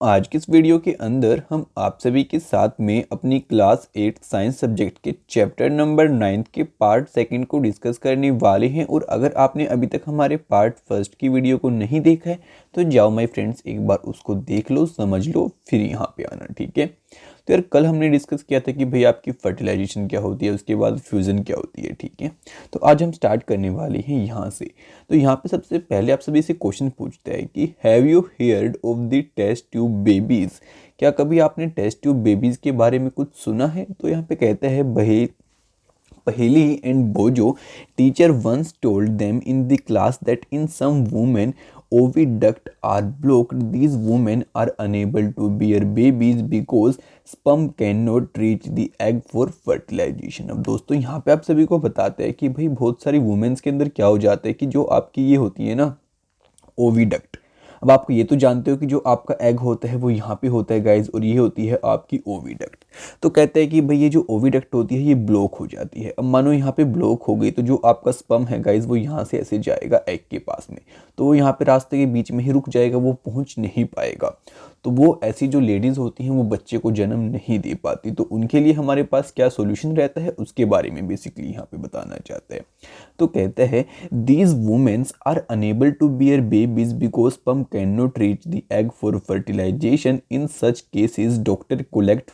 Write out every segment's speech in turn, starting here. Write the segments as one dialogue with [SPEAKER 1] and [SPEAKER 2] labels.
[SPEAKER 1] आज की इस वीडियो के अंदर हम आप सभी के साथ में अपनी क्लास 8 साइंस सब्जेक्ट के चैप्टर नंबर 9 के पार्ट सेकंड को डिस्कस करने वाले हैं। और अगर आपने अभी तक हमारे पार्ट फर्स्ट की वीडियो को नहीं देखा है तो जाओ माय फ्रेंड्स, एक बार उसको देख लो, समझ लो, फिर यहाँ पे आना। ठीक है। तो यार कल हमने डिस्कस किया था कि भाई आपकी फर्टिलाइजेशन क्या होती है, उसके बाद फ्यूज़न क्या होती है। ठीक है। तो आज हम स्टार्ट करने वाले हैं यहाँ से। तो यहाँ पे सबसे पहले आप सभी से क्वेश्चन पूछते हैं कि have you heard of the test tube babies. क्या कभी आपने टेस्ट ट्यूब बेबीज़ के बारे में कुछ सुना है? तो यहाँ पे कहते हैं भाई Paheli and Bojo, teacher once told them in the class that in some women oviduct are blocked. These women are unable to bear babies because sperm cannot reach the egg for fertilization. अब दोस्तों यहाँ पे आप सभी को बताते हैं कि भाई बहुत सारी वुमेन्स के अंदर क्या हो जाता है कि जो आपकी ये होती है ना, ओविडक्ट। अब आपको ये तो जानते हो कि जो आपका एग होता है वो यहाँ पे होता है गाइज, और ये होती है आपकी ओविडक्ट। तो कहते हैं कि भाई ये जो ओविडक्ट होती है ये ब्लॉक हो जाती है। अब मानो यहाँ पे ब्लॉक हो गई तो जो आपका स्पर्म है गाइज वो यहाँ से ऐसे जाएगा एग के पास में, तो वो यहाँ पे रास्ते के बीच में ही रुक जाएगा, वो पहुँच नहीं पाएगा। तो वो ऐसी जो लेडीज़ होती हैं वो बच्चे को जन्म नहीं दे पाती। तो उनके लिए हमारे पास क्या सॉल्यूशन रहता है उसके बारे में बेसिकली यहाँ पे बताना चाहते हैं। तो कहते हैं these womens are unable to bear babies because sperm can not reach the egg for fertilisation. In such cases doctor collect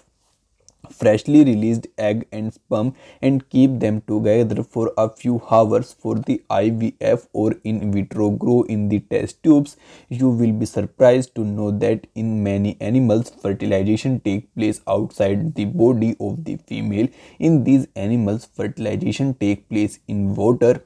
[SPEAKER 1] freshly released egg and sperm and keep them together for a few hours for the IVF or in vitro grow in the test tubes. You will be surprised to know that in many animals fertilization takes place outside the body of the female. In these animals fertilization takes place in water.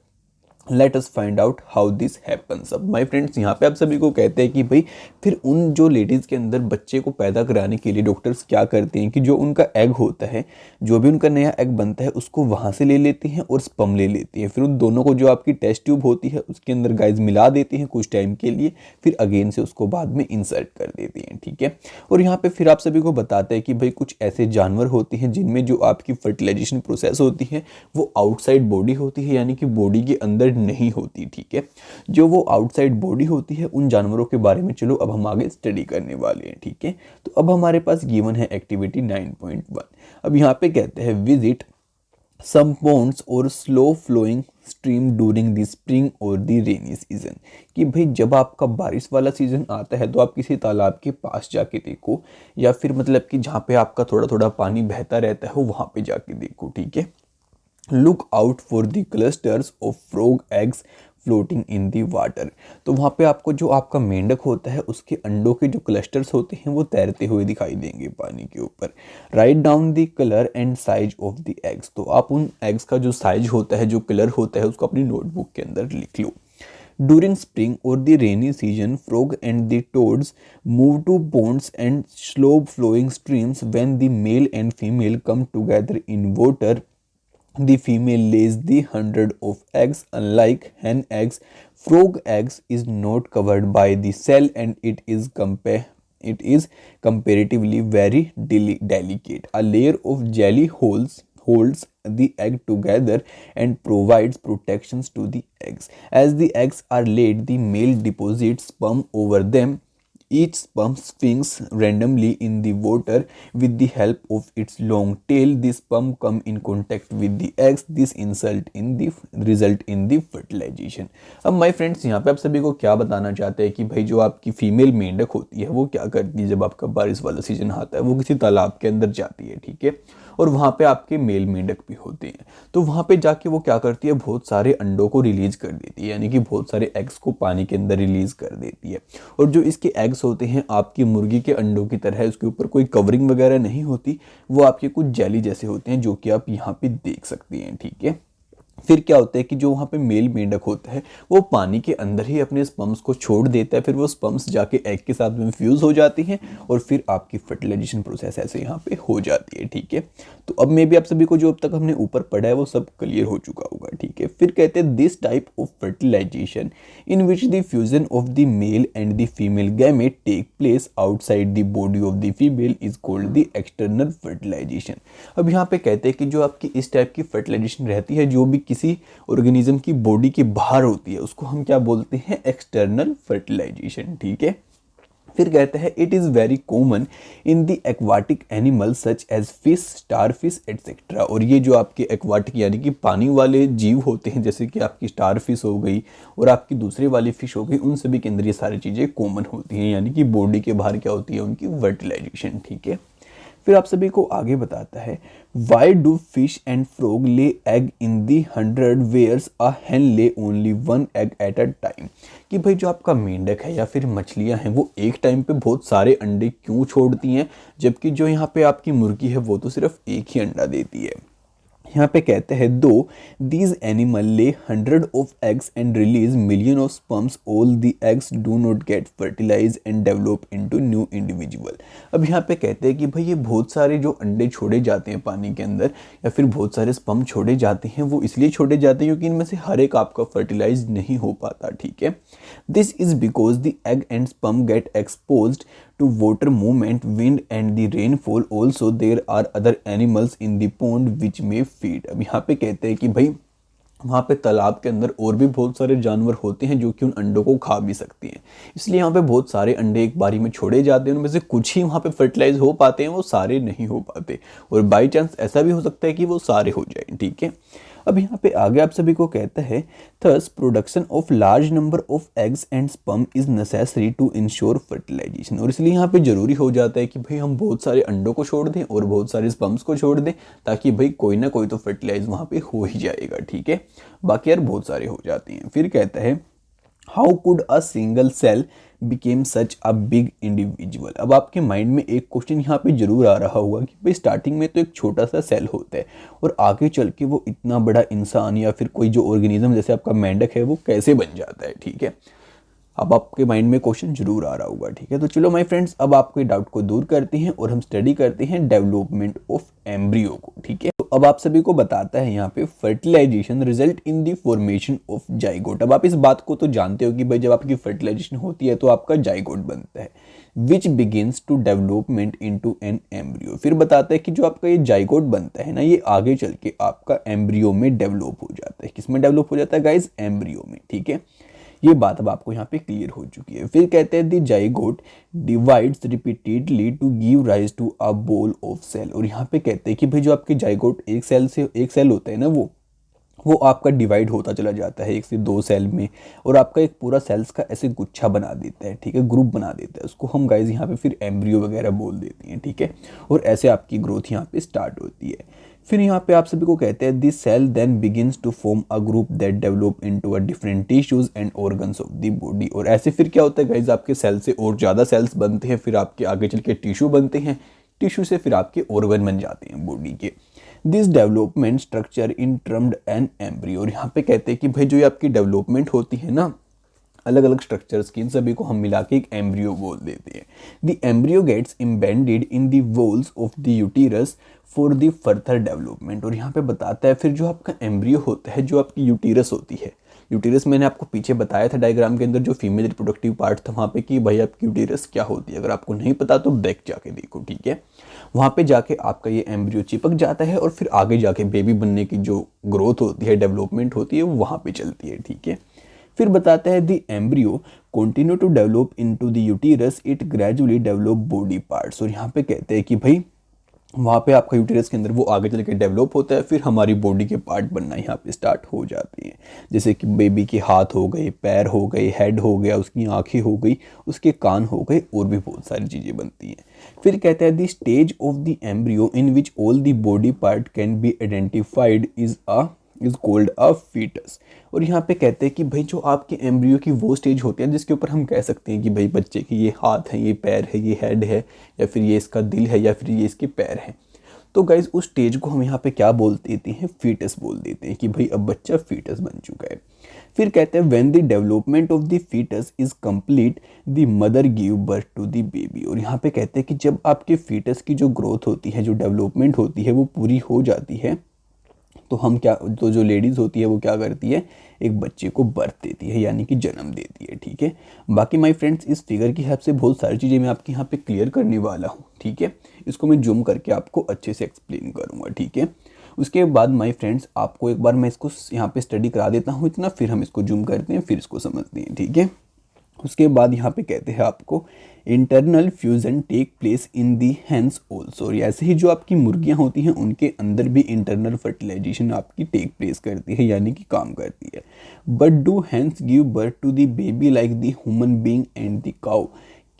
[SPEAKER 1] Late us find out how this happens. अब my friends यहाँ पे आप सभी को कहते हैं कि भाई फिर उन जो लेडीज़ के अंदर बच्चे को पैदा कराने के लिए डॉक्टर्स क्या करते हैं कि जो उनका एग होता है, जो भी उनका नया एग बनता है उसको वहाँ से ले लेती हैं और स्पर्म ले लेती हैं। फिर उन दोनों को जो आपकी टेस्ट ट्यूब होती है उसके अंदर गाइज मिला देती हैं कुछ टाइम के लिए, फिर अगेन से उसको बाद में इंसर्ट कर देती हैं। ठीक है। और यहाँ पे फिर आप सभी को बताते हैं कि भाई कुछ ऐसे जानवर होते हैं जिनमें जो आपकी फर्टिलाइजेशन प्रोसेस होती है वो आउटसाइड बॉडी होती है, यानी कि बॉडी के अंदर नहीं होती। ठीक है। जो वो आउटसाइड बॉडी होती है उन जानवरों के बारे में चलो अब हम आगे स्टडी करने वाले हैं। ठीक है। तो अब हमारे पास गिवन है एक्टिविटी 9.1। अब यहाँ पे कहते हैं विजिट सम पॉन्ड्स और slow flowing stream during the spring और द रेनी सीजन। कि भाई जब आपका बारिश वाला सीजन आता है तो आप किसी तालाब के पास जाके देखो, या फिर मतलब कि जहाँ पे आपका थोड़ा थोड़ा पानी बहता रहता है वहाँ पे जाके देखो। ठीक है। Look out for the clusters of frog eggs floating in the water. तो वहाँ पे आपको जो आपका मेंढक होता है उसके अंडों के जो क्लस्टर्स होते हैं वो तैरते हुए दिखाई देंगे पानी के ऊपर। Write down the colour and size of the eggs. तो आप उन एग्स का जो साइज होता है, जो कलर होता है, उसको अपनी नोटबुक के अंदर लिख लो। During spring or the rainy season, frog and the toads move to ponds and slow flowing streams. When the male and female come together in water, the female lays the 100 of eggs. Unlike hen eggs, frog eggs is not covered by the cell and it is comparatively very delicate. A layer of jelly holds the egg together and provides protections to the eggs. As the eggs are laid, the male deposits sperm over them. Each sperm swings randomly in the water with the help of its long tail. The sperm come in contact with the eggs. This result in the fertilization. अब my friends यहाँ पे आप सभी को क्या बताना चाहते हैं कि भाई जो आपकी फीमेल मेंढक होती है वो क्या करती है, जब आपका बारिश वाला सीजन आता है वो किसी तालाब के अंदर जाती है। ठीक है। और वहाँ पे आपके मेल मेंढक भी होते हैं। तो वहाँ पे जाके वो क्या करती है, बहुत सारे अंडों को रिलीज कर देती है, यानी कि बहुत सारे एग्स को पानी के अंदर रिलीज कर देती है। और जो इसके एग्स होते हैं आपकी मुर्गी के अंडों की तरह, उसके ऊपर कोई कवरिंग वगैरह नहीं होती, वो आपके कुछ जेली जैसे होते हैं जो कि आप यहाँ पे देख सकते हैं। ठीक है। फिर क्या होता है कि जो वहाँ पे मेल मेंढक होता है वो पानी के अंदर ही अपने स्पर्म्स को छोड़ देता है, फिर वो स्पर्म्स जाके एग के साथ में फ्यूज़ हो जाती हैं और फिर आपकी फर्टिलाइजेशन प्रोसेस ऐसे यहाँ पे हो जाती है। ठीक है। तो अब मे भी आप सभी को जो अब तक हमने ऊपर पढ़ा है वो सब क्लियर हो चुका होगा। ठीक है। फिर कहते हैं this type of fertilization in which the fusion of the male and the female gamete take place outside the body of the female is called the external fertilization. अब यहाँ पे कहते हैं कि जो आपकी इस टाइप की फर्टिलाइजेशन रहती है जो भी किसी ऑर्गेनिज्म की बॉडी के बाहर होती है उसको हम क्या बोलते हैं, एक्सटर्नल फर्टिलाइजेशन। ठीक है। फिर कहते हैं it is very common in the aquatic animal such as fish, star fish etcetera. और ये जो आपके एक्वाटिक यानी कि पानी वाले जीव होते हैं, जैसे कि आपकी स्टार फिश हो गई और आपकी दूसरे वाली फिश हो गई, उन सभी के अंदर ये सारी चीज़ें कॉमन होती हैं, यानी कि बॉडी के बाहर क्या होती है, उनकी वर्टिलाइजेशन। ठीक है, फिर आप सभी को आगे बताता है why do fish and frog lay egg in the 100 whereas a hen lay only 1 egg at a time. कि भाई जो आपका मेंढक है या फिर मछलियां हैं वो एक टाइम पे बहुत सारे अंडे क्यों छोड़ती हैं, जबकि जो यहाँ पे आपकी मुर्गी है वो तो सिर्फ एक ही अंडा देती है। यहाँ पे कहते हैं दो these animal lay 100 of eggs and release million of sperms, all the eggs do not get fertilize and develop into new individual. अब यहाँ पे कहते हैं कि भाई ये बहुत सारे जो अंडे छोड़े जाते हैं पानी के अंदर या फिर बहुत सारे स्पर्म छोड़े जाते हैं, वो इसलिए छोड़े जाते हैं क्योंकि इनमें से हर एक आपका फर्टिलाइज नहीं हो पाता। ठीक है, this is because the egg and sperm get exposed to water movement, wind and the rainfall. Also there are other animals in the pond which may feed। अब यहाँ पे कहते हैं कि भाई वहाँ पे तालाब के अंदर और भी बहुत सारे जानवर होते हैं जो कि उन अंडों को खा भी सकते हैं, इसलिए यहाँ पे बहुत सारे अंडे एक बारी में छोड़े जाते हैं, उनमें से कुछ ही वहाँ पे फर्टिलाइज हो पाते हैं, वो सारे नहीं हो पाते, और बाई चांस ऐसा भी हो सकता है कि वो सारे हो जाएं। ठीक है, अब यहाँ पे आगे आप सभी को कहता है thus production of large number of eggs and sperm is necessary to ensure fertilization. और इसलिए यहाँ पे जरूरी हो जाता है कि भाई हम बहुत सारे अंडों को छोड़ दें और बहुत सारे स्पर्म्स को छोड़ दें, ताकि भाई कोई ना कोई तो फर्टिलाइज वहाँ पे हो ही जाएगा। ठीक है, बाकी यार बहुत सारे हो जाते हैं। फिर कहता है how could a single cell became such a big individual. अब आपके माइंड में एक क्वेश्चन यहाँ पे जरूर आ रहा होगा कि भाई स्टार्टिंग में तो एक छोटा सा सेल होता है और आगे चल के वो इतना बड़ा इंसान या फिर कोई जो ऑर्गेनिज्म जैसे आपका मेंढक है वो कैसे बन जाता है। ठीक है, अब आपके माइंड में क्वेश्चन जरूर आ रहा होगा। ठीक है, तो चलो माय फ्रेंड्स अब आपके डाउट को दूर करते हैं और हम स्टडी करते हैं डेवलपमेंट ऑफ एम्ब्रियो को। ठीक है, तो अब आप सभी को बताता है यहाँ पे fertilization result in the formation of zygote. अब आप इस बात को तो जानते हो कि भाई जब आपकी फर्टिलाइजेशन होती है तो आपका जाइगोट बनता है, which begins to development into an embryo. फिर बताता है कि जो आपका ये जाइगोट बनता है ना, ये आगे चल के आपका एम्ब्रियो में डेवलप हो जाता है। किसमें डेवलप हो जाता है गाइज? एम्ब्रियो में। ठीक है, ये बात अब आपको यहाँ पे क्लियर हो चुकी है। फिर कहते हैं the zygote divides repeatedly to give rise to a ball of cell. और यहाँ पे कहते हैं कि भाई जो आपके जाइगोट एक सेल होता है ना, वो आपका डिवाइड होता चला जाता है 1 से 2 सेल में, और आपका एक पूरा सेल्स का ऐसे गुच्छा बना देता है। ठीक है, ग्रुप बना देता है, उसको हम गाइज यहाँ पे फिर एम्ब्रियो वगैरह बोल देते हैं। ठीक है, और ऐसे आपकी ग्रोथ यहाँ पे स्टार्ट होती है। फिर यहाँ पे आप सभी को कहते हैं this cell then begins to form a group that develop into a different tissues and organs of the body. और ऐसे फिर क्या होता है गाइज, आपके सेल से और ज़्यादा सेल्स बनते हैं, फिर आपके आगे चल के टिश्यू बनते हैं, टिश्यू से फिर आपके ऑर्गन बन जाते हैं बॉडी के। This development structure in termed an embryo. और यहाँ पे कहते हैं कि भाई जो ये आपकी डेवलपमेंट होती है ना, अलग अलग स्ट्रक्चर्स की, इन सभी को हम मिला के एक एम्ब्रियो बोल देते हैं। The embryo gets embedded in the walls of the uterus for the further development. और यहाँ पे बताता है फिर जो आपका एम्ब्रियो होता है, जो आपकी यूटीरस होती है, यूटीरस मैंने आपको पीछे बताया था डायग्राम के अंदर, जो फीमेल रिप्रोडक्टिव पार्ट था वहाँ पे कि भाई आपकी यूटीरस क्या होती है। अगर आपको नहीं पता तो बैक जाके देखो। ठीक है, वहाँ पे जाके आपका ये एम्ब्रियो चिपक जाता है और फिर आगे जाके बेबी बनने की जो ग्रोथ होती है, डेवलपमेंट होती है, वो वहाँ पे चलती है। ठीक है, फिर बताता है the embryo continue to develop into the uterus, it gradually develop body parts. और यहाँ पे कहते हैं कि भाई वहाँ पे आपका यूटीरस के अंदर वो आगे चल के डेवलप होता है, फिर हमारी बॉडी के पार्ट बनना यहाँ पे स्टार्ट हो जाते हैं, जैसे कि बेबी के हाथ हो गए, पैर हो गए, हेड हो गया, उसकी आंखें हो गई, उसके कान हो गए, और भी बहुत सारी चीज़ें बनती हैं। फिर कहता है the stage of the embryo in which all the body part can be identified is called a foetus. और यहाँ पे कहते हैं कि भाई जो आपके एम्ब्रियो की वो स्टेज होती है जिसके ऊपर हम कह सकते हैं कि भाई बच्चे की ये हाथ है, ये पैर है, ये हेड है, या फिर ये इसका दिल है, या फिर ये इसके पैर हैं। तो गाइज उस स्टेज को हम यहाँ पे क्या बोल देते हैं? फीटस बोल देते हैं कि भाई अब बच्चा फीटस बन चुका है। फिर कहते हैं when the development of the foetus is complete the mother give birth to the baby. और यहाँ पे कहते हैं कि जब आपके फीटस की जो ग्रोथ होती है, जो डेवलपमेंट होती है, वो पूरी हो जाती है, तो हम क्या, तो जो लेडीज़ होती है वो क्या करती है? एक बच्चे को बर्थ देती है, यानी कि जन्म देती है। ठीक है, बाकी माय फ्रेंड्स इस फिगर की हेल्प से बहुत सारी चीज़ें मैं आपके यहाँ पे क्लियर करने वाला हूँ। ठीक है, इसको मैं जूम करके आपको अच्छे से एक्सप्लेन करूँगा। ठीक है, उसके बाद माय फ्रेंड्स आपको एक बार मैं इसको यहाँ पे स्टडी करा देता हूँ इतना, फिर हम इसको जूम करते हैं, फिर इसको समझते हैं। ठीक है, उसके बाद यहाँ पे कहते हैं आपको internal fusion take place in the hens also. और ऐसे ही जो आपकी मुर्गियाँ होती हैं उनके अंदर भी इंटरनल फर्टिलाइजेशन आपकी टेक प्लेस करती है, यानी कि काम करती है। But do hens give birth to the baby like the human being and the cow.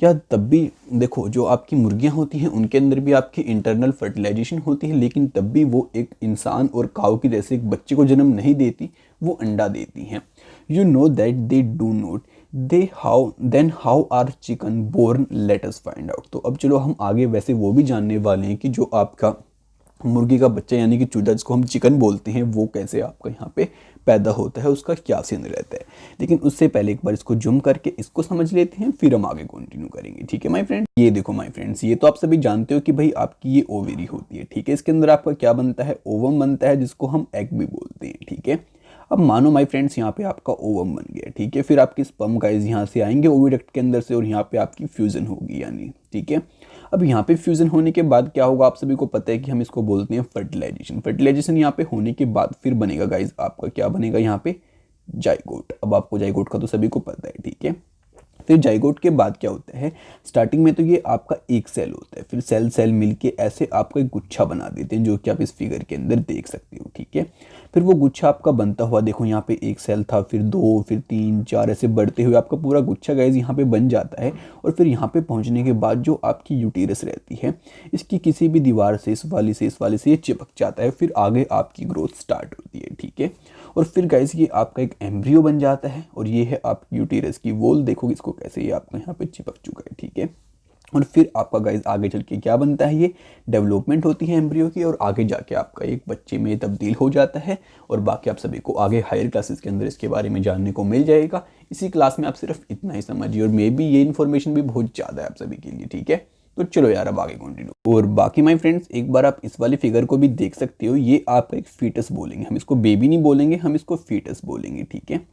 [SPEAKER 1] क्या तब भी देखो जो आपकी मुर्गियाँ होती हैं उनके अंदर भी आपकी इंटरनल फर्टिलाइजेशन होती है, लेकिन तब भी वो एक इंसान और काऊ की जैसे एक बच्चे को जन्म नहीं देती, वो अंडा देती हैं। You know that they do not then how are chicken born, let us find out. तो अब चलो हम आगे वैसे वो भी जानने वाले हैं कि जो आपका मुर्गी का बच्चा यानी कि चूजा जिसको हम चिकन बोलते हैं वो कैसे आपका यहाँ पे पैदा होता है, उसका क्या सीन रहता है। लेकिन उससे पहले एक बार इसको जूम करके इसको समझ लेते हैं, फिर हम आगे कंटिन्यू करेंगे। ठीक है माय फ्रेंड, ये देखो माय फ्रेंड्स, ये तो आप सभी जानते हो कि भाई आपकी ये ओवेरी होती है। ठीक है, इसके अंदर आपका क्या बनता है, ओवम बनता है, जिसको हम एग भी बोलते हैं। ठीक है, अब मानो माय फ्रेंड्स यहाँ पे आपका ओवम बन गया। ठीक है, फिर आपके स्पर्म गाइस यहाँ से आएंगे ओविडक्ट के अंदर से और यहाँ पे आपकी फ्यूजन होगी यानी। ठीक है, अब यहाँ पे फ्यूजन होने के बाद क्या होगा, आप सभी को पता है कि हम इसको बोलते हैं फर्टिलाइजेशन। फर्टिलाइजेशन यहाँ पे होने के बाद फिर बनेगा गाइस आपका क्या बनेगा यहाँ पे, जाइगोट। अब आपको जाइगोट का तो सभी को पता है। ठीक है, फिर जाइगोट के बाद क्या होता है, स्टार्टिंग में तो ये आपका एक सेल होता है, फिर सेल सेल मिलके ऐसे आपका एक गुच्छा बना देते हैं, जो कि आप इस फिगर के अंदर देख सकते हो। ठीक है, फिर वो गुच्छा आपका बनता हुआ देखो, यहाँ पे एक सेल था, फिर 2, फिर 3, 4 ऐसे बढ़ते हुए आपका पूरा गुच्छा गाइस यहाँ पे बन जाता है। और फिर यहाँ पे पहुँचने के बाद जो आपकी यूटेरस रहती है, इसकी किसी भी दीवार से इस वाली से ये चिपक जाता है, फिर आगे आपकी ग्रोथ स्टार्ट होती है। ठीक है, और फिर गाइस ये आपका एक एम्ब्रियो बन जाता है और ये है आपकी यूटेरस की वॉल। देखो इसको कैसे ये आपका यहाँ पे चिपक चुका है। ठीक है, और फिर आपका गाइस आगे चल के क्या बनता है, ये डेवलपमेंट होती है एम्ब्रियो की और आगे जाके आपका एक बच्चे में तब्दील हो जाता है। और बाकी आप सभी को आगे हायर क्लासेस के अंदर इसके बारे में जानने को मिल जाएगा। इसी क्लास में आप सिर्फ इतना ही समझिए, और मे बी ये इन्फॉर्मेशन भी बहुत ज़्यादा है आप सभी के लिए। ठीक है, तो चलो यार अब आगे कंटिन्यू। और बाकी माय फ्रेंड्स एक बार आप इस वाली फिगर को भी देख सकते हो, ये आपका एक फीटस बोलेंगे, हम इसको बेबी नहीं बोलेंगे, हम इसको फीटस बोलेंगे। ठीक है,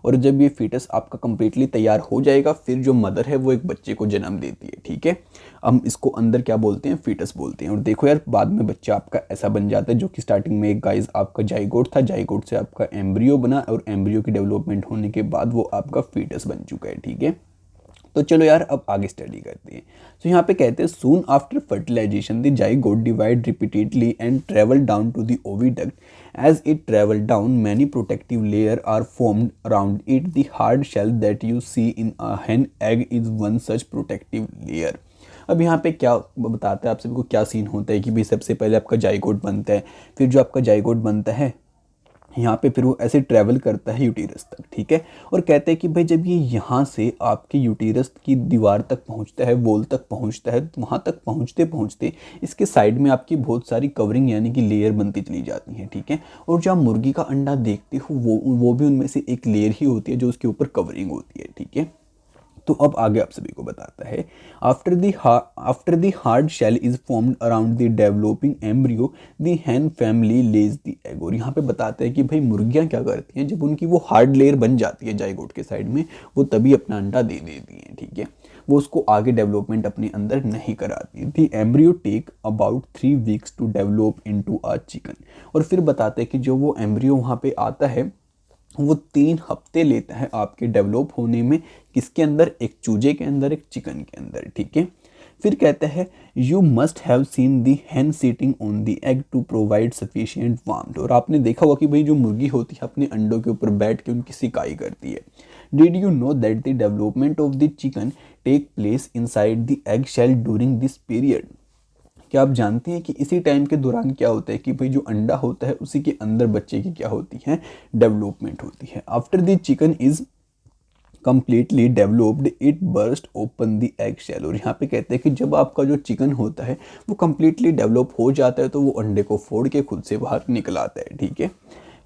[SPEAKER 1] और जब ये फीटस आपका कंप्लीटली तैयार हो जाएगा, फिर जो मदर है वो एक बच्चे को जन्म देती है। ठीक है, हम इसको अंदर क्या बोलते हैं, फीटस बोलते हैं। और देखो यार बाद में बच्चा आपका ऐसा बन जाता है, जो कि स्टार्टिंग में एक गाइस आपका जाइगोट था, जाइगोट से आपका एम्ब्रियो बना और एम्ब्रियो की डेवलपमेंट होने के बाद वो आपका फीटस बन चुका है। ठीक है, तो चलो यार अब आगे स्टडी करते हैं। तो यहाँ पे कहते हैं soon after fertilization the zygote divide repeatedly and travel down to the oviduct. As it travel down many protective layer are formed around it. The hard shell that you see in a hen egg is one such protective layer. अब यहाँ पे क्या बताता है आप सभी को, क्या सीन होता है कि भाई सबसे पहले आपका जाइगोट बनता है, फिर जो आपका जाइगोट बनता है यहाँ पे फिर वो ऐसे ट्रैवल करता है यूटेरस तक। ठीक है, और कहते हैं कि भाई जब ये यहाँ से आपके यूटेरस की दीवार तक पहुँचता है, वॉल तक पहुँचता है, तो वहाँ तक पहुँचते पहुँचते इसके साइड में आपकी बहुत सारी कवरिंग यानी कि लेयर बनती चली जाती हैं। ठीक है, और जब मुर्गी का अंडा देखते हो वो भी उनमें से एक लेयर ही होती है जो उसके ऊपर कवरिंग होती है। ठीक है, तो अब आगे आप सभी को बताता है after the hard shell is formed around the developing embryo the hen family lays the egg. और यहाँ पे बताते हैं कि भाई मुर्गियाँ क्या करती हैं, जब उनकी वो हार्ड लेयर बन जाती है जाइगोट के साइड में, वो तभी अपना अंडा दे देती हैं। ठीक है, वो उसको आगे डेवलपमेंट अपने अंदर नहीं कराती। The embryo take about 3 weeks to develop into a chicken. और फिर बताते हैं कि जो वो एम्ब्रियो वहाँ पे आता है वो 3 हफ्ते लेता है आपके डेवलप होने में, किसके अंदर, एक चूजे के अंदर, एक चिकन के अंदर। ठीक है, फिर कहता है you must have seen the hen sitting on the egg to provide sufficient warmth. और आपने देखा होगा कि भाई जो मुर्गी होती है अपने अंडों के ऊपर बैठ के उनकी सिकाई करती है। Did you know that the development of the chicken take place inside the egg shell during this period. क्या आप जानते हैं कि इसी टाइम के दौरान क्या होता है कि भाई जो अंडा होता है उसी के अंदर बच्चे की क्या होती है, डेवलपमेंट होती है। After the chicken is completely developed it burst open the egg shell। और यहाँ पे कहते हैं कि जब आपका जो चिकन होता है वो completely डेवलप हो जाता है तो वो अंडे को फोड़ के खुद से बाहर निकल आता है। ठीक है,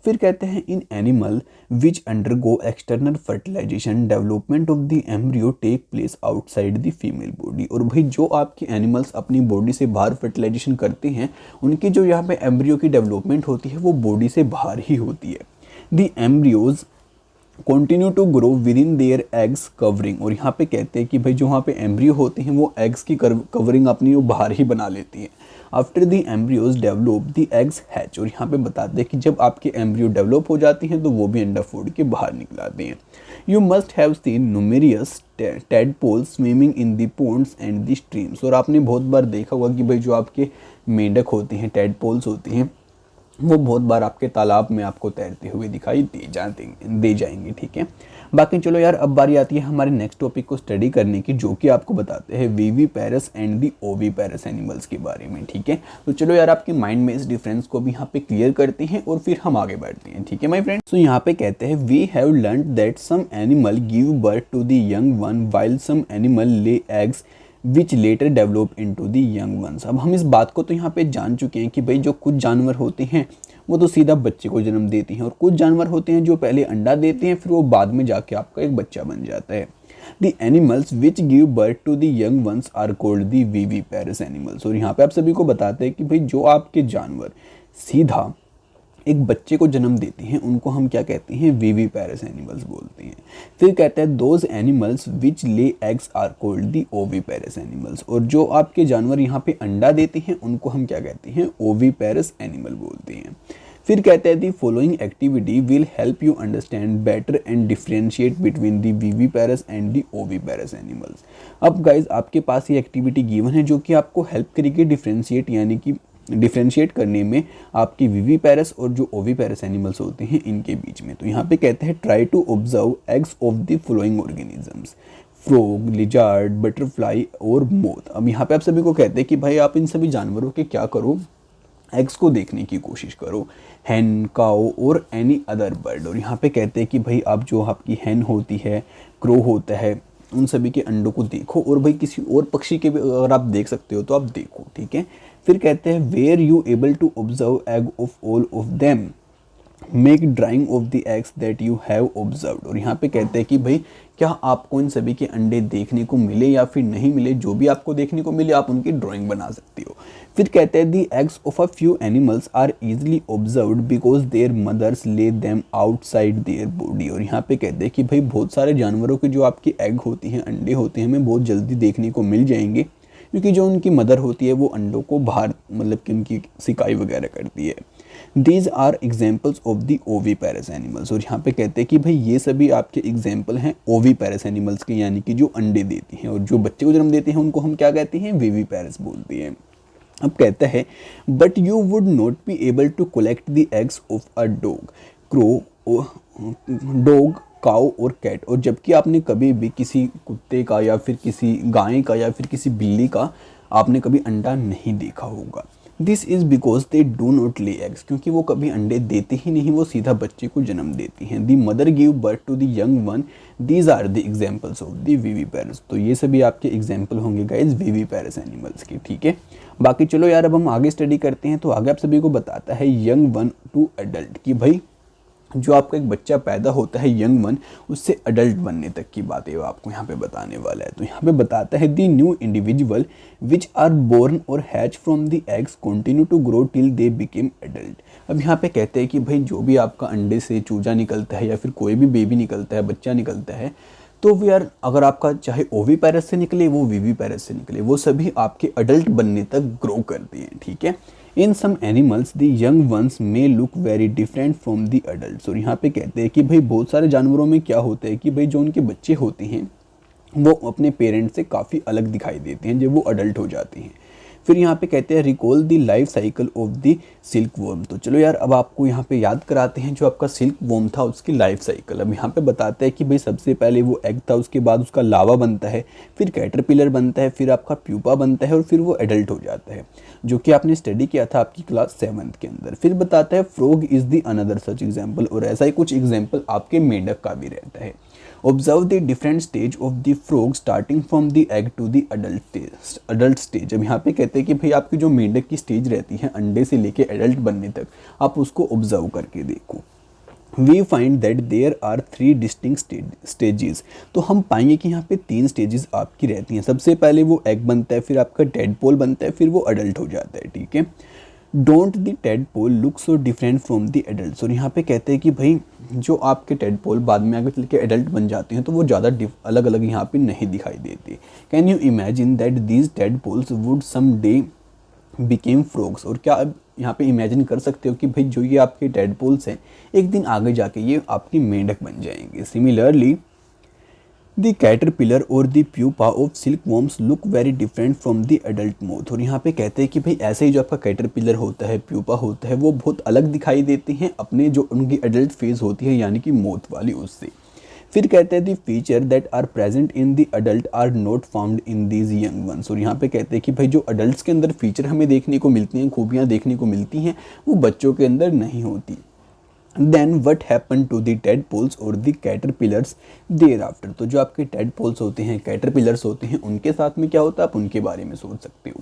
[SPEAKER 1] फिर कहते हैं in animal which undergo external fertilization development of the embryo take place outside the female body. और भाई जो आपके एनिमल्स अपनी बॉडी से बाहर फर्टिलाइजेशन करते हैं उनकी जो यहाँ पे एम्ब्रियो की डेवलपमेंट होती है वो बॉडी से बाहर ही होती है। The embryos continue to grow within their eggs covering. और यहाँ पे कहते हैं कि भाई जो वहाँ पे एम्ब्रियो होते हैं वो एग्स की कवरिंग अपनी वो बाहर ही बना लेती हैं। After the embryos develop the eggs hatch. और यहाँ पे बताते हैं कि जब आपके एम्ब्रियो डेवलप हो जाती हैं तो वो भी अंडा फोड़ के बाहर निकल आते हैं। You must have scene numerous tadpoles swimming in the ponds and the streams. और आपने बहुत बार देखा होगा कि भाई जो आपके मेंढक होते हैं, tadpoles होती हैं, वो बहुत बार आपके तालाब में आपको तैरते हुए दिखाई दे जाएंगे। ठीक है, बाकी चलो यार, अब बारी आती है हमारे नेक्स्ट टॉपिक को स्टडी करने की, जो कि आपको बताते हैं viviparous and the oviparous animals के बारे में। ठीक है, तो चलो यार, आपके माइंड में इस डिफरेंस को भी यहाँ पे क्लियर करते हैं और फिर हम आगे बढ़ते हैं। ठीक है माय फ्रेंड्स, तो यहाँ पे कहते हैं we have learned that some animal give birth to the young one while some animal lay eggs which later develop into the young ones. अब हम इस बात को तो यहाँ पे जान चुके हैं कि भाई जो कुछ जानवर होते हैं वो तो सीधा बच्चे को जन्म देती हैं, और कुछ जानवर होते हैं जो पहले अंडा देते हैं फिर वो बाद में जाके आपका एक बच्चा बन जाता है। The animals which give birth to the young ones are called the viviparous animals. और यहाँ पे आप सभी को बताते हैं कि भाई जो आपके जानवर सीधा एक बच्चे को जन्म देते हैं उनको हम क्या कहते हैं, विविपेरस एनिमल्स बोलते हैं। फिर कहते हैं those animals which lay eggs are called the oviparous animals. और जो आपके जानवर यहाँ पे अंडा देते हैं उनको हम क्या कहते हैं, ओविपेरस एनिमल बोलते हैं। फिर कहते हैं the following activity will help you understand better and differentiate between the viviparous and the oviparous animals. अब गाइज आपके पास ये एक्टिविटी गिवन है जो कि आपको हेल्प करेगी डिफरेंशिएट, यानी कि डिफरेंशिएट करने में आपकी विविपेरस और जो ओविपेरस एनिमल्स होते हैं इनके बीच में। तो यहाँ पे कहते हैं try to observe eggs of the following organisms, frog, lizard, butterfly और मोथ। अब यहाँ पे आप सभी को कहते हैं कि भाई आप इन सभी जानवरों के क्या करो, एग्स को देखने की कोशिश करो, हैन, काओ और एनी अदर बर्ड। और यहाँ पे कहते हैं कि भाई आप जो आपकी हैन होती है, क्रो होता है, उन सभी के अंडों को देखो, और भाई किसी और पक्षी के भी अगर आप देख सकते हो तो आप देखो। ठीक है, फिर कहते हैं were you able to observe egg of all of them make drawing of the eggs that you have observed. और यहाँ पे कहते हैं कि भाई क्या आपको इन सभी के अंडे देखने को मिले या फिर नहीं मिले, जो भी आपको देखने को मिले आप उनकी ड्राइंग बना सकते हो। फिर कहते हैं the eggs of a few animals are easily observed because their mothers lay them outside their body. और यहाँ पे कहते हैं कि भाई बहुत सारे जानवरों के जो आपके एग होती हैं, अंडे होते हैं, हमें बहुत जल्दी देखने को मिल जाएंगे, क्योंकि जो उनकी मदर होती है वो अंडों को बाहर मतलब कि उनकी सिकाई वगैरह करती है। These are examples of the oviparous animals. और यहाँ पे कहते हैं कि भाई ये सभी आपके एग्जाम्पल हैं ओविपेरस एनिमल्स के, यानी कि जो अंडे देती हैं, और जो बच्चे को जन्म देते हैं उनको हम क्या कहते हैं, विविपेरस बोलते हैं। अब कहता है but you would not be able to collect the eggs of a dog, crow, dog, cow और कैट। और जबकि आपने कभी भी किसी कुत्ते का या फिर किसी गाय का या फिर किसी बिल्ली का आपने कभी अंडा नहीं देखा होगा। This is because they do not lay eggs, क्योंकि वो कभी अंडे देते ही नहीं, वो सीधा बच्चे को जन्म देती हैं। The mother give birth to the young one, these are the examples of the viviparous. तो ये सभी आपके एग्जाम्पल होंगे गाइज विविपेरस एनिमल्स के। ठीक है, बाकी चलो यार अब हम आगे स्टडी करते हैं। तो आगे आप सभी को बताता है यंग वन टू एडल्ट, कि भाई जो आपका एक बच्चा पैदा होता है यंग वन, उससे अडल्ट बनने तक की बातें वो आपको यहाँ पे बताने वाला है। तो यहाँ पे बताता है the new individual which are born और hatch from the eggs continue to grow till they became adult. अब यहाँ पे कहते हैं कि भाई जो भी आपका अंडे से चूजा निकलता है या फिर कोई भी बेबी निकलता है, बच्चा निकलता है, तो वो यार अगर आपका चाहे ओविपेरस से निकले वो विविपेरस से निकले, वो सभी आपके अडल्ट बनने तक ग्रो करते हैं। ठीक है, in some animals the young ones may look very different from the adult. और यहाँ पे कहते हैं कि भाई बहुत सारे जानवरों में क्या होता है कि भाई जो उनके बच्चे होते हैं वो अपने पेरेंट्स से काफ़ी अलग दिखाई देते हैं जब वो अडल्ट हो जाते हैं। फिर यहाँ पे कहते हैं recall the life cycle of the silk worm. तो चलो यार अब आपको यहाँ पे याद कराते हैं जो आपका सिल्क वॉर्म था उसकी लाइफ साइकिल। अब यहाँ पे बताते हैं कि भाई सबसे पहले वो एग था, उसके बाद उसका लावा बनता है, फिर कैटरपिलर बनता है, फिर आपका प्यूपा बनता है और फिर वो एडल्ट हो जाता है, जो कि आपने स्टडी किया था आपकी क्लास 7th के अंदर। फिर बताता है frog is the another such example, और ऐसा ही कुछ एग्जाम्पल आपके मेंढक का भी रहता है। Observe the different stage of the frog starting from the egg to the adult stage. अब यहाँ पे कहते हैं कि भाई आपकी जो मेंढक की स्टेज रहती है अंडे से लेके एडल्ट बनने तक, आप उसको ऑब्जर्व करके देखो। We find that there are 3 distinct stages. तो हम पाएंगे कि यहाँ पे 3 स्टेजेस आपकी रहती हैं। सबसे पहले वो एग बनता है, फिर आपका टेडपोल बनता है, फिर वो अडल्ट हो जाता है। ठीक है, don't the tadpole look so different from the adult. और यहाँ पे कहते हैं कि भाई जो आपके टेडपोल बाद में आगे चल के एडल्ट बन जाते हैं तो वो ज़्यादा अलग अलग यहाँ पे नहीं दिखाई देते। Can you imagine that these tadpoles would some day
[SPEAKER 2] became frogs. और क्या अब यहाँ पे इमेजिन कर सकते हो कि भाई जो ये आपके टेडपोल्स हैं एक दिन आगे जाके ये आपकी मेंढक बन जाएंगे। सिमिलरली द कैटरपिलर और the pupa of silkworms look very different from the adult moth. और यहाँ पे कहते हैं कि भाई ऐसे ही जो आपका कैटरपिलर होता है, प्यूपा होता है, वो बहुत अलग दिखाई देते हैं अपने जो उनकी एडल्ट फेज होती है यानी कि मोथ वाली उससे। फिर कहते हैं the feature that are present in the adult are not found in these young ones. और यहाँ पे कहते हैं कि भाई जो अडल्ट के अंदर फीचर हमें देखने को मिलती हैं, खूबियाँ देखने को मिलती हैं, वो बच्चों के अंदर नहीं होती। Then what happen to the tadpoles और दी कैटरपिलर्स देयर आफ्टर। तो जो आपके टेडपोल्स होते हैं, कैटरपिलर्स होते हैं, उनके साथ में क्या होता है आप उनके बारे में सोच सकते हो।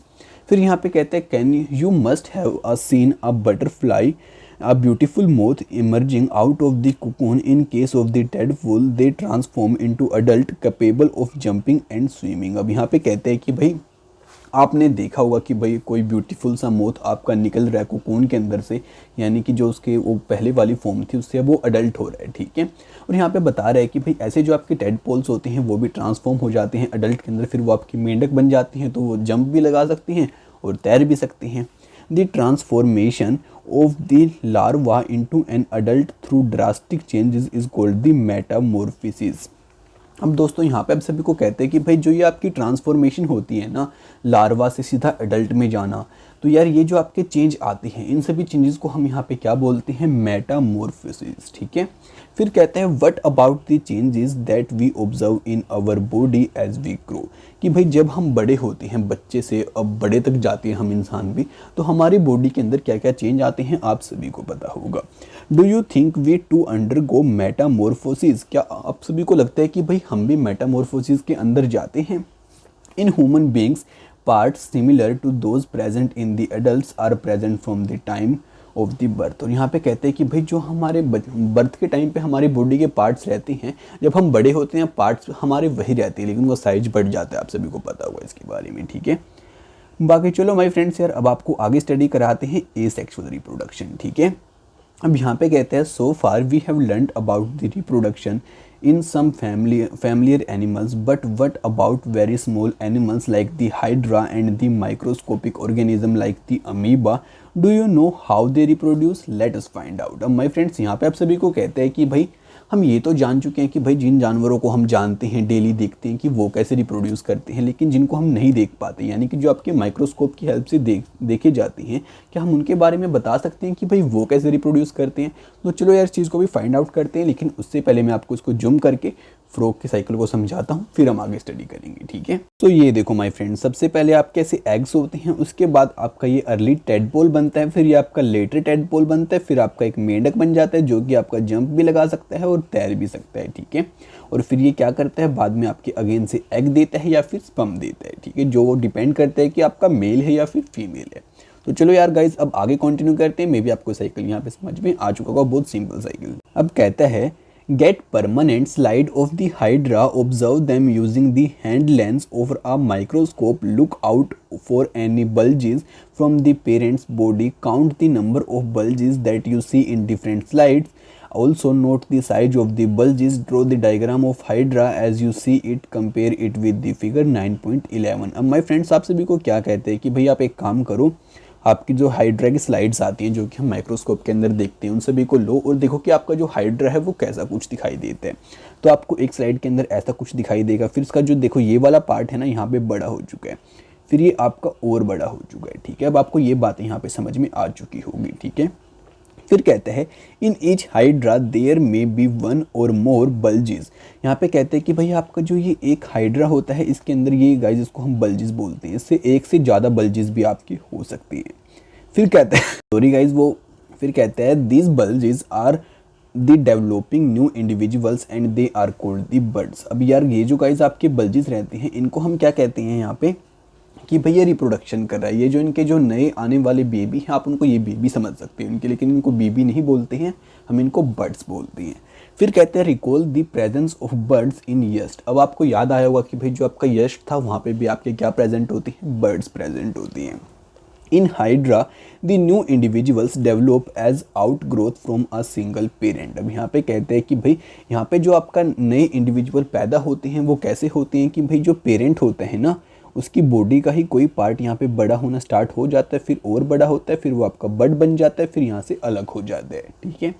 [SPEAKER 2] फिर यहाँ पे कहते हैं can you must have a seen a butterfly a beautiful moth emerging out of the cocoon. In case of the tadpole they transform into adult capable of jumping and swimming। अब यहाँ पे कहते हैं कि भाई आपने देखा होगा कि भाई कोई ब्यूटीफुल सा मोथ आपका निकल रहा है कोकून के अंदर से, यानी कि जो उसके वो पहले वाली फॉर्म थी उससे वो अडल्ट हो रहा है, ठीक है। और यहाँ पे बता रहा है कि भाई ऐसे जो आपके टेडपोल्स होते हैं वो भी ट्रांसफॉर्म हो जाते हैं अडल्ट के अंदर, फिर वो आपकी मेंढक बन जाती हैं, तो वो जंप भी लगा सकती हैं और तैर भी सकती हैं। The transformation of the larva into an adult through drastic changes is called the metamorphosis। अब दोस्तों यहाँ पे आप सभी को कहते हैं कि भाई जो ये आपकी ट्रांसफॉर्मेशन होती है ना, लार्वा से सीधा एडल्ट में जाना, तो यार ये जो आपके चेंज आते हैं इन सभी चेंजेस को हम यहाँ पे क्या बोलते हैं, मेटामॉर्फोसिस, ठीक है। फिर कहते हैं what about the changes that we observe in our body as we grow. कि भाई जब हम बड़े होते हैं, बच्चे से अब बड़े तक जाते हैं हम इंसान भी, तो हमारी बॉडी के अंदर क्या क्या चेंज आते हैं आप सभी को पता होगा। Do you think we too undergo metamorphosis. क्या आप सभी को लगता है कि भाई हम भी मेटामॉर्फोसिस के अंदर जाते हैं। In human beings parts similar to those present in the adults are present from the time of the birth. और यहाँ पे कहते हैं कि भाई जो हमारे बर्थ के टाइम पे हमारी बॉडी के पार्ट्स रहते हैं, जब हम बड़े होते हैं पार्ट्स हमारे वही रहते हैं, लेकिन वो साइज बढ़ जाता है, आप सभी को पता होगा इसके बारे में, ठीक है। बाकी चलो माय फ्रेंड्स यार अब आपको आगे स्टडी कराते हैं एसेक्सुअल रिप्रोडक्शन, ठीक है। अब यहाँ पे कहते हैं so far we have learned about the reproduction in some familiar animals, but what about very small animals like the hydra and the microscopic organism like the amoeba? Do you know how they reproduce? Let us find out। अब my friends यहाँ पे आप सभी को कहते हैं कि भाई हम ये तो जान चुके हैं कि भाई जिन जानवरों को हम जानते हैं, डेली देखते हैं कि वो कैसे रिप्रोड्यूस करते हैं, लेकिन जिनको हम नहीं देख पाते यानी कि जो आपके माइक्रोस्कोप की हेल्प से देखे जाते हैं, क्या हम उनके बारे में बता सकते हैं कि भाई वो कैसे रिप्रोड्यूस करते हैं। तो चलो यार इस चीज़ को भी फाइंड आउट करते हैं, लेकिन उससे पहले मैं आपको इसको जूम करके फ्रॉग के साइकिल को समझाता हूँ, फिर हम आगे स्टडी करेंगे, ठीक है। तो ये देखो माय फ्रेंड, सबसे पहले आपके ऐसे एग्स होते हैं, उसके बाद आपका ये अर्ली टेडपोल बनता है, फिर ये आपका लेटर टेडपोल बनता है, फिर आपका एक मेंढक बन जाता है जो कि आपका जंप भी लगा सकता है और तैर भी सकता है, ठीक है। और फिर ये क्या करता है, बाद में आपके अगेन से एग देता है या फिर स्पर्म देता है, ठीक है, जो डिपेंड करता है कि आपका मेल है या फिर फीमेल है। तो चलो यार गाइज अब आगे कंटिन्यू करते हैं। मे बी आपको साइकिल यहाँ पे समझ में आ चुका होगा, बहुत सिंपल साइकिल। अब कहता है get permanent slide of the hydra, observe them using the hand lens over a microscope, look out for any bulges from the parent's body, count the number of bulges that you see in different slides, also note the size of the bulges, draw the diagram of hydra as you see it, compare it with the figure 9.11। अब my friends आप सभी को क्या कहते हैं कि भाई आप एक काम करो, आपकी जो हाइड्रा की स्लाइड्स आती हैं जो कि हम माइक्रोस्कोप के अंदर देखते हैं, उन सभी को लो और देखो कि आपका जो हाइड्रा है वो कैसा कुछ दिखाई देता है। तो आपको एक स्लाइड के अंदर ऐसा कुछ दिखाई देगा, फिर इसका जो देखो ये वाला पार्ट है ना यहाँ पे बड़ा हो चुका है, फिर ये आपका और बड़ा हो चुका है, ठीक है। अब आपको ये बातें यहाँ पे समझ में आ चुकी होगी, ठीक है। फिर कहते हैं in each hydra there may be one or more bulges. यहाँ पे कहते हैं कि भाई आपका जो ये एक हाइड्रा होता है इसके अंदर ये गाइज इसको हम बल्जेस बोलते हैं, इससे एक से ज़्यादा बल्जेस भी आपकी हो सकती हैं। फिर कहते हैं सॉरी गाइज वो फिर कहते हैं this bulges are the developing new individuals and they are called the buds. अब यार ये जो गाइज आपके बल्जेस रहते हैं इनको हम क्या कहते हैं यहाँ पे कि भैया रिप्रोडक्शन कर रहा है, ये जो इनके जो नए आने वाले बेबी हैं आप उनको ये बेबी समझ सकते हैं इनके, लेकिन इनको बेबी नहीं बोलते हैं, हम इनको बर्ड्स बोलते हैं। फिर कहते हैं recall the presence of birds in yeast. अब आपको याद आया होगा कि भाई जो आपका यस्ट था वहाँ पे भी आपके क्या प्रेजेंट होती हैं, बर्ड्स प्रेजेंट होती हैं। In hydra the new individuals develop as outgrowth from a single parent. अब यहाँ पे कहते हैं कि भाई यहाँ पे जो आपका नए इंडिविजुअल पैदा होते हैं वो कैसे होते हैं कि भाई जो पेरेंट होते हैं ना उसकी बॉडी का ही कोई पार्ट यहाँ पे बड़ा होना स्टार्ट हो जाता है, फिर और बड़ा होता है, फिर वो आपका बड बन जाता है, फिर यहाँ से अलग हो जाता है, ठीक है।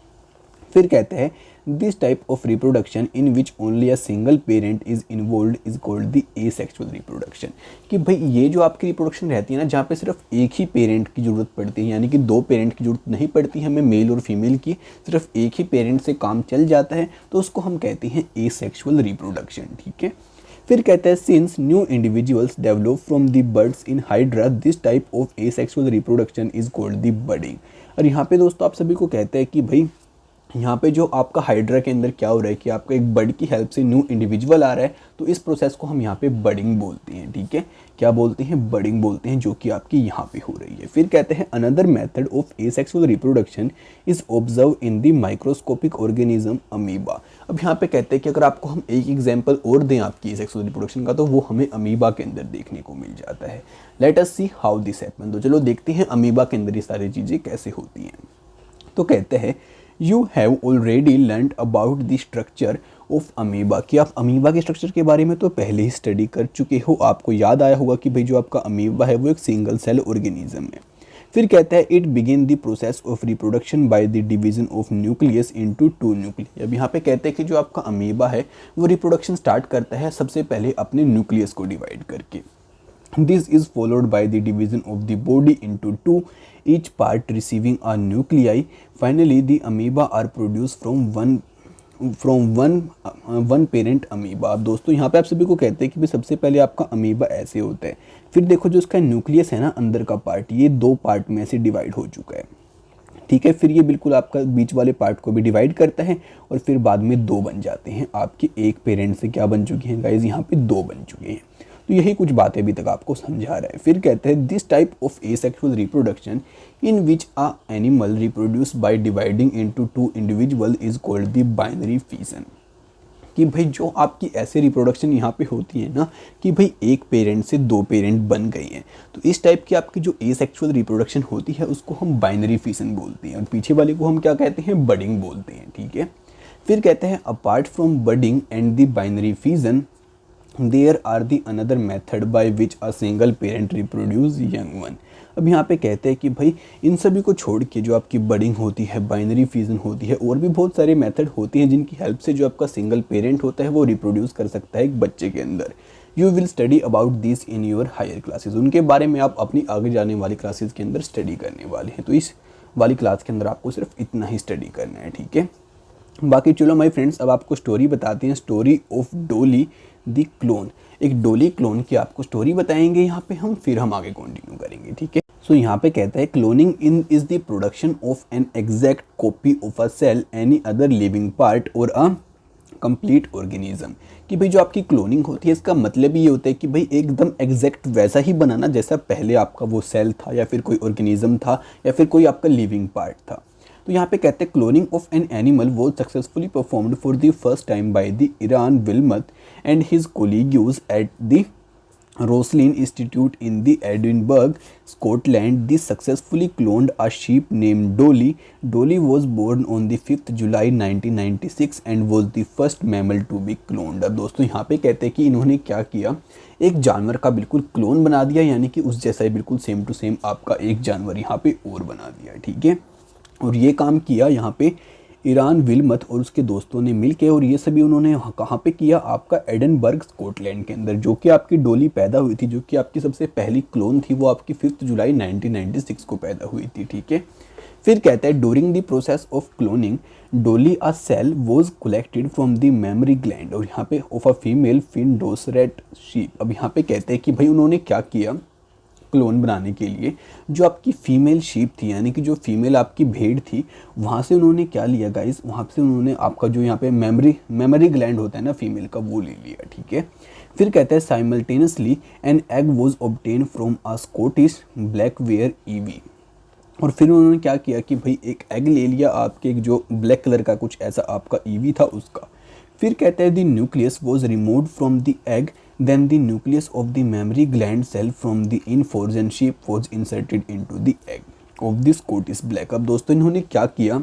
[SPEAKER 2] फिर कहते हैं this type of reproduction in which only a single parent is involve is called the asexual reproduction. कि भाई ये जो आपकी रिप्रोडक्शन रहती है ना, जहाँ पे सिर्फ एक ही पेरेंट की ज़रूरत पड़ती है, यानी कि दो पेरेंट की ज़रूरत नहीं पड़ती हमें मेल और फीमेल की, सिर्फ एक ही पेरेंट से काम चल जाता है, तो उसको हम कहते हैं एसेक्सुअल रिप्रोडक्शन, ठीक है। फिर कहते हैं since new individuals develop from the birds in hydra this type of asexual reproduction is called the budding. और यहाँ पे दोस्तों आप सभी को कहते हैं कि भाई यहाँ पे जो आपका हाइड्रा के अंदर क्या हो रहा है कि आपका एक बर्ड की हेल्प से न्यू इंडिविजुअल आ रहा है, तो इस प्रोसेस को हम यहाँ पे बडिंग बोलते हैं, ठीक है। क्या बोलते हैं? बडिंग बोलते हैं, जो कि आपकी यहाँ पे हो रही है। फिर कहते हैं another method of asexual reproduction is observe in the microscopic organism amoeba. अब यहाँ पे कहते हैं कि अगर आपको हम एक एग्जाम्पल और दें आपकी एसेक्सुअल रिप्रोडक्शन का, तो वो हमें अमीबा के अंदर देखने को मिल जाता है। Let us see how this happen. तो चलो देखते हैं अमीबा के अंदर ये सारी चीज़ें कैसे होती हैं। तो कहते हैं you have already learn about the structure of amoeba, कि आप अमीबा के स्ट्रक्चर के बारे में तो पहले ही स्टडी कर चुके हो। आपको याद आया होगा कि भाई जो आपका अमीबा है वो एक सिंगल सेल ऑर्गेनिज्म है। फिर कहता है it begin the process of reproduction by the division of nucleus into two nucleus. अब यहाँ पे कहते हैं कि जो आपका अमीबा है वो रिप्रोडक्शन स्टार्ट करता है सबसे पहले अपने न्यूक्लियस को डिवाइड करके। This is followed by the division of the body into two, each part receiving a nuclei. Finally, the amoeba are produced from one parent amoeba। अब दोस्तों यहाँ पे आप सभी को कहते हैं कि भाई सबसे पहले आपका अमीबा ऐसे होता है, फिर देखो जो इसका न्यूक्लियस है ना अंदर का पार्ट, ये दो पार्ट में से डिवाइड हो चुका है, ठीक है। फिर ये बिल्कुल आपका बीच वाले पार्ट को भी डिवाइड करता है और फिर बाद में दो बन जाते हैं। आपके एक पेरेंट से क्या बन चुके हैं गाइज? यहाँ पे दो बन चुके हैं। तो यही कुछ बातें अभी तक आपको समझा रहा है। फिर कहते हैं this type of asexual reproduction in which a animal reproduce by dividing into two individual is called the binary fission. कि भाई जो आपकी ऐसे रिप्रोडक्शन यहाँ पे होती है ना कि भाई एक पेरेंट से दो पेरेंट बन गए हैं, तो इस टाइप की आपकी जो एसेक्सुअल रिप्रोडक्शन होती है उसको हम बाइनरी फिजन बोलते हैं, और पीछे वाले को हम क्या कहते हैं? बडिंग बोलते हैं, ठीक है। फिर कहते हैं apart from budding and the binary fission there are the another method by which a single parent reproduce young one। अब यहाँ पे कहते हैं कि भाई इन सभी को छोड़ के जो आपकी बडिंग होती है, बाइनरी फिजन होती है, और भी बहुत सारे मेथड होती हैं जिनकी हेल्प से जो आपका सिंगल पेरेंट होता है वो रिप्रोड्यूस कर सकता है एक बच्चे के अंदर। You will study about this in your higher classes. उनके बारे में आप अपनी आगे जाने वाली क्लासेस के अंदर स्टडी करने वाले हैं, तो इस वाली क्लास के अंदर आपको सिर्फ इतना ही स्टडी करना है, ठीक है। बाकी चलो माय फ्रेंड्स, अब आपको स्टोरी बताते हैं, स्टोरी ऑफ डोली द क्लोन। एक डोली क्लोन की आपको स्टोरी बताएंगे यहाँ पे हम, फिर हम आगे कंटिन्यू करेंगे, ठीक है। सो यहाँ पे कहता है cloning in is the production of an exact copy of a cell any other living part or a complete organism. कि भाई जो आपकी क्लोनिंग होती है इसका मतलब ये होता है कि भाई एकदम एग्जैक्ट वैसा ही बनाना जैसा पहले आपका वो सेल था या फिर कोई ऑर्गेनिज्म था या फिर कोई आपका लिविंग पार्ट था। तो यहाँ पे कहते हैं cloning of an animal was successfully performed for the first time by the Ian Wilmut and his colleagues at the Roslin Institute in the Edinburgh, Scotland. The successfully cloned a sheep named Dolly. Dolly was born on the 5th July 1996 and was the first mammal to be cloned. अब दोस्तों यहाँ पे कहते हैं कि इन्होंने क्या किया, एक जानवर का बिल्कुल क्लोन बना दिया, यानी कि उस जैसा ही बिल्कुल सेम टू सेम आपका एक जानवर यहाँ पे और बना दिया, ठीक है। और ये काम किया यहाँ पे ईरान विल्मथ और उसके दोस्तों ने मिलके, और ये सभी उन्होंने कहाँ पे किया? आपका एडनबर्ग स्कॉटलैंड के अंदर। जो कि आपकी डोली पैदा हुई थी, जो कि आपकी सबसे पहली क्लोन थी, वो आपकी 5 जुलाई 1996 को पैदा हुई थी, ठीक है। फिर कहता है during the process of cloning Dolly a cell was collected from the mammary gland, और यहाँ पे of a female Finn Dorset sheep. अब यहाँ पे कहते हैं कि भाई उन्होंने क्या किया क्लोन बनाने के लिए, जो आपकी फीमेल शीप थी, यानी कि जो फीमेल आपकी भेड़ थी, वहाँ से उन्होंने क्या लिया गाइस? वहाँ से उन्होंने आपका जो यहाँ पे मेमरी ग्लैंड होता है ना फीमेल का, वो ले लिया, ठीक है। फिर कहता है simultaneously an egg was obtain from a Scottish black where ewe. और फिर उन्होंने क्या किया कि भाई एक एग ले लिया आपके, एक जो ब्लैक कलर का कुछ ऐसा आपका ईवी था उसका। फिर कहता है the nucleus was removed from the egg, then the nucleus of the mammary gland cell from the in-forzen sheep was inserted into the egg of the Scottish black। अब दोस्तों इन्होंने क्या किया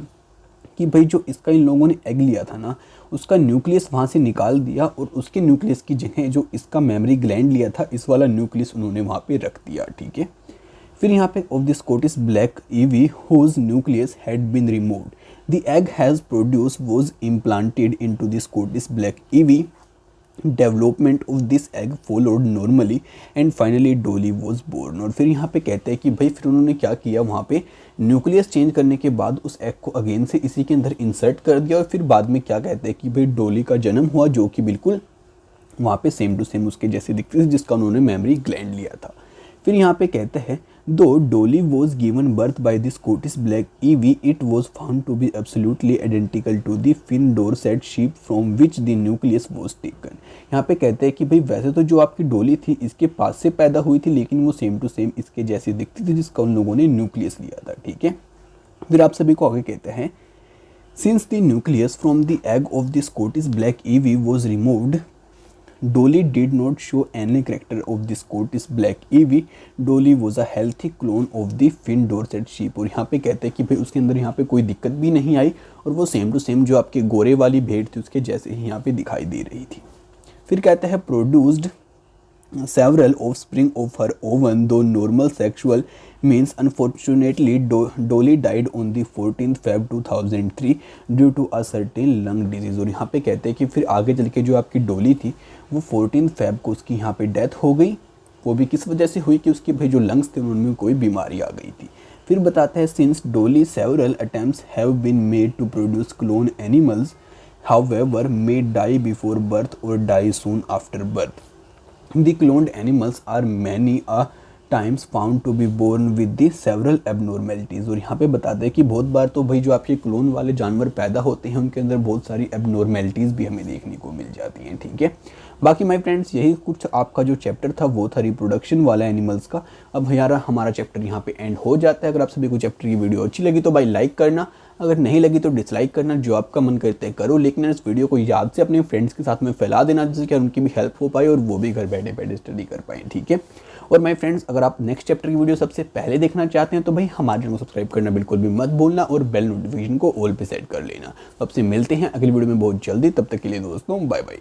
[SPEAKER 2] कि भाई जो इसका इन लोगों ने एग लिया था ना, उसका न्यूक्लियस वहाँ से निकाल दिया और उसके न्यूक्लियस की जगह जो इसका मेमोरी ग्लैंड लिया था, इस वाला न्यूक्लियस उन्होंने वहाँ पे रख दिया। ठीक है, फिर यहाँ पे of the Scottish black ewe whose nucleus had been removed the egg has produce was implanted into the Scottish black ewe development of this egg followed normally and finally Dolly was born. और फिर यहाँ पे कहते हैं कि भाई फिर उन्होंने क्या किया, वहाँ पे न्यूक्लियस चेंज करने के बाद उस एग को अगेन से इसी के अंदर इंसर्ट कर दिया और फिर बाद में क्या कहते हैं कि भाई डोली का जन्म हुआ, जो कि बिल्कुल वहाँ पे सेम टू सेम उसके जैसे दिखती थी जिसका उन्होंने मेमोरी ग्लैंड लिया था। फिर यहाँ पे कहते हैं though Dolly was given birth by the Scottish black ewe it was found to be absolutely identical to the Finn Dorset sheep from which the nucleus was taken. यहाँ पे कहते हैं कि भाई वैसे तो जो आपकी डोली थी इसके पास से पैदा हुई थी, लेकिन वो सेम टू सेम इसके जैसी दिखती थी जिसका उन लोगों ने न्यूक्लियस लिया था। ठीक है, फिर आप सभी को आगे कहते हैं since the nucleus from the egg of the Scottish black EV was removed Dolly did not show any character of the Scottish Black Ivy. Dolly was a healthy clone of the Finn Dorset sheep। और यहाँ पे कहते हैं कि भाई उसके अंदर यहाँ पे कोई दिक्कत भी नहीं आई और वो सेम टू सेम जो आपके गोरे वाली भेड़ थी उसके जैसे ही यहाँ पे दिखाई दे रही थी। फिर कहते हैं produced several offspring of her own though normal sexual means. Unfortunately Dolly died on the 14th Feb 2003 due to a certain lung disease। और यहाँ पे कहते हैं कि फिर आगे चल के जो आपकी डोली थी वो 14 फेब को उसकी यहाँ पे डेथ हो गई। वो भी किस वजह से हुई कि उसके भाई जो लंग्स थे उनमें कोई बीमारी आ गई थी। फिर बताते हैं since Dolly several attempts have been made to produce clone animals however may die before birth or die soon after birth. The cloned animals are many a times found to be born with the several abnormalities। और यहाँ पे बताते हैं कि बहुत बार तो भाई जो आपके क्लोन वाले जानवर पैदा होते हैं उनके अंदर बहुत सारी एबनॉर्मेलिटीज़ भी हमें देखने को मिल जाती हैं। ठीक है, बाकी माय फ्रेंड्स यही कुछ आपका जो चैप्टर था वो था रिप्रोडक्शन वाला एनिमल्स का। अब यार हमारा चैप्टर यहाँ पे एंड हो जाता है। अगर आप सभी को चैप्टर की वीडियो अच्छी लगी तो भाई लाइक करना, अगर नहीं लगी तो डिसलाइक करना, जो आपका मन करते है करो, लेकिन इस वीडियो को याद से अपने फ्रेंड्स के साथ में फैला देना जिससे कि उनकी भी हेल्प हो पाए और वो भी घर बैठे बैठे स्टडी कर पाएँ। ठीक है, और माय फ्रेंड्स अगर आप नेक्स्ट चैप्टर की वीडियो सबसे पहले देखना चाहते हैं तो भाई हमारे चैनल को सब्सक्राइब करना बिल्कुल भी मत भूलना और बेल नोटिफिकेशन को ऑल पे सेट कर लेना। तो आपसे मिलते हैं अगली वीडियो में बहुत जल्दी, तब तक के लिए दोस्तों बाय बाय।